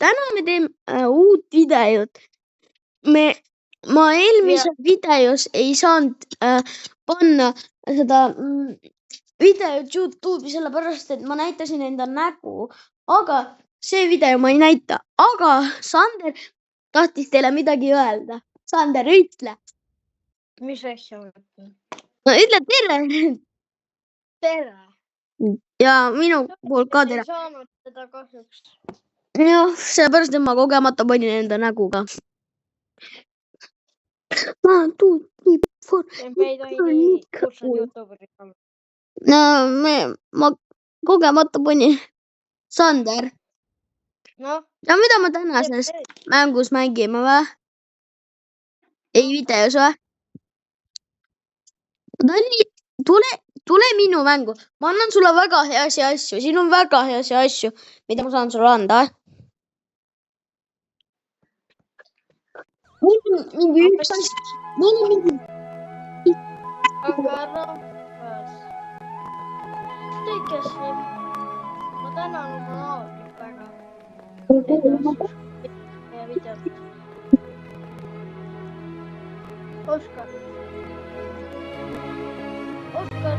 täna me teeme uut videot. Ma eelmises videos ei saanud panna seda videot YouTube'i sellepärast, et ma näitasin enda nägu, aga see video ma ei näita. Aga Sander tahtis teile midagi öelda. Sander, ütle. Mis asja mõtlen? No ütle tere. Tere. Ja minu poolt ka tere. Ei saanud seda kahjuks. Jah, sellepärast, et ma kogemata panin enda näguga. Me ei tohi kuulsad YouTuberid olla. No, ma kogemata panin. Sander. No? Ja mida me tänases mängus mängime või? Ei videos või? Tule minu mängu. Ma annan sulle väga heasi asju. Siin on väga heasi asju, mida ma saan sulle anda. Mul on mingi üks asja. Mul on mingi... Aga rahvas. Tõikes siin. Ma tänan oma naabrit väga. Ja videot. Oskar. Oskar.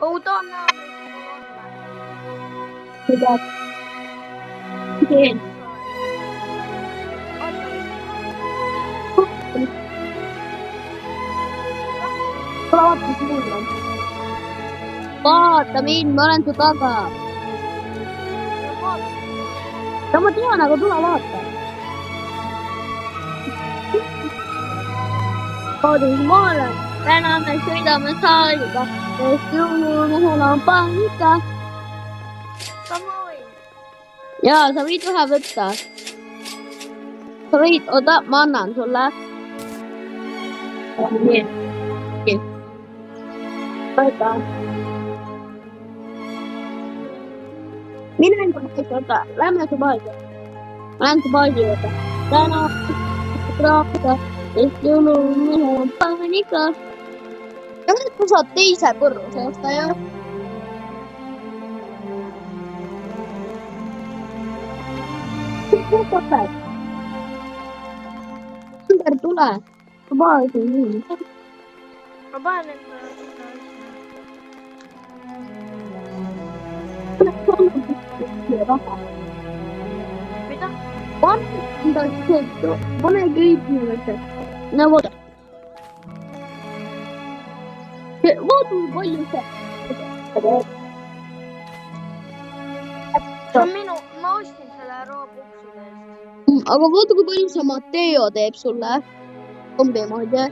Outo naabrit mul on. Seda. Teen. Vaata mind, ma olen su taga. Ja ma tean, aga tule vaata. Kodus maale, täna me sõidame saaliga, sest jõulumehel on paanika. Ka ma võin. Jaa, sa võid ühe võtta. Sa võid, oota, ma annan sulle. Nii. Võta. Mine oota, lähme su baasi. Ma lähen su baasi võtta. Täna praegu, sest jõulumehel on paanika. Ja nüüd sa saad teise korruse osta, jah? Sander, tule. Baasi nii. Ma panen enda... Mida? Pane kõik inimesed. No vaata. Vaata, palju see. See on minu... Ma ostin selle Robloxide eest. Aga vaata, kui palju see Matteo teeb sulle. Kombi moodi.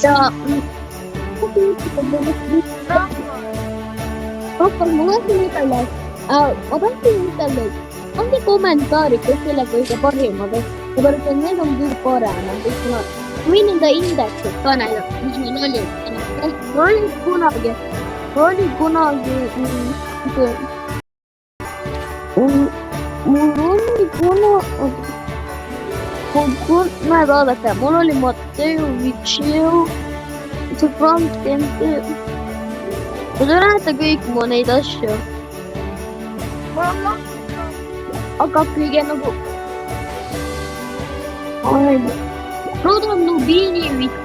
Ja rohkem ma tahtsin ütelda, andke kommentaari, kes selle kõige parimad on. Seepärast, et need on kõige paremad. Ma võin enda indeksit ka näidata, mis meil oli. Mul oli kunagi näed, vaadake, mul oli Matteo Vichio, see Frank TNT. Te näete kõik mu neid asju. Aga kõige nagu Rodam Lubiniewicz.